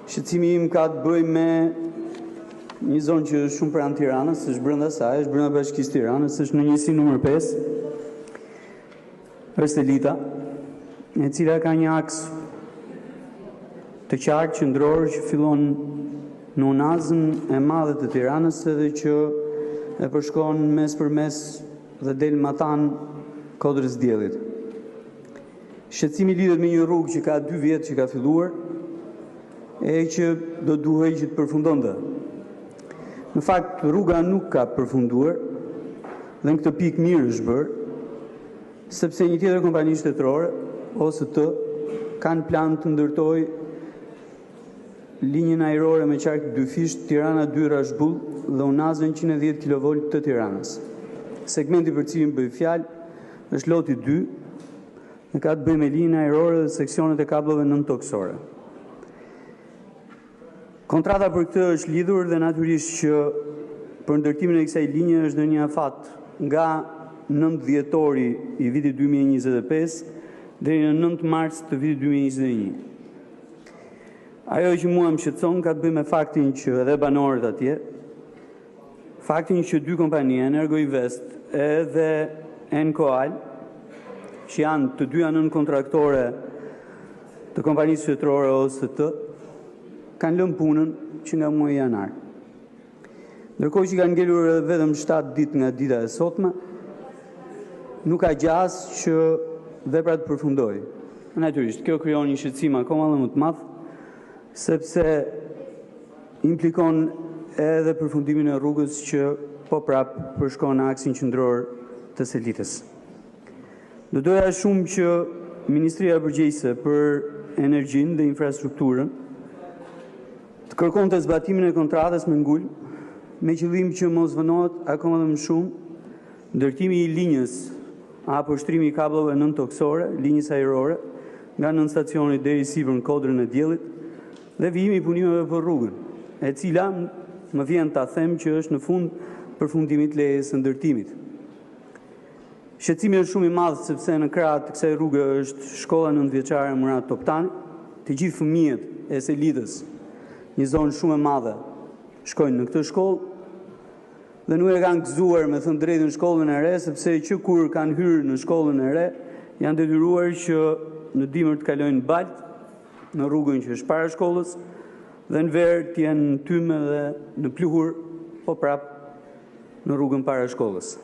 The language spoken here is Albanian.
Shqetësimi im ka të bëjë me një zonë që është shumë pranë Tiranës, është brenda saj, është brenda Bashkisë Tiranës, është në njësi numër 5, është Elita, e cila ka një aks të qartë qendror që fillon në unazën e madhe të Tiranës edhe që e përshkon mes për mes dhe del matan Kodrës Diellit. Shqetësimi lidhet me një rrugë që ka 2 vjet që ka filluar e që do duhej që të përfundonte. Në fakt, rruga nuk ka përfunduar dhe në këtë pikë mirë është bërë, sepse një tjetër kompani shtetërore, OST, kanë plan të ndërtoj linjën ajrore me qark 2 fish Tirana 2 Rashbull dhe unazën 110 kV të Tiranës. Segmenti për cilin bëj fjalë është loti 2 dhe ka të bëjë me linjën ajrore dhe seksionet e kablove nëntoksore. Kontrata për këtë është lidhur dhe natyrisht që për ndërtimin e kësaj linje është në një afat nga 9 dhjetori i vitit 2025 deri në 9 mars të vitit 2021. Ajo që mua më shqetëson ka të bëjë me faktin që edhe banorët atje, faktin që 2 kompani, Energoinvest edhe Encoal, që janë të dyja nën kontraktore të kompanisë shtetërore OST, kanë lënë punën që nga muaji janar. Ndërkohë që kanë ngelur edhe vetëm 7 ditë nga dita e sotme, nuk ka gjas që vepra të përfundojë. Natyrisht, kjo krijon një shqetësim akoma më të madh, sepse implikon edhe përfundimin e rrugës që po prap përshkon në aksin qendror të Selitës. Do doja shumë që Ministria Përgjegjëse për Energjinë dhe Infrastrukturën të kërkon të zbatimin e kontratës me Ngul, me qëllim që mos vënohet akoma dhe më shumë ndërtimi i linjës apo shtrimi i kablove nëntoksore, linjës ajrore, nga nën stacioni deri sipër në Kodrën e Diellit dhe vijimi i punimeve për rrugën, e cila më vjen ta them që është në fund përfundimit lejes së ndërtimit. Shqetësimi është shumë i madh sepse në krah të kësaj rruge është shkolla 9-vjeçare Murat Toptani, të gjithë fëmijët e Selitës, një zonë shumë e madhe, shkojnë në këtë shkollë dhe nuk e kanë gëzuar me thënë drejtën shkollën e re, sepse që kur kanë hyrë në shkollën e re, janë detyruar që në dimër të kalojnë balt në rrugën që është para shkollës dhe në verë të jenë në tyme dhe në pluhur, po prap në rrugën para shkollës.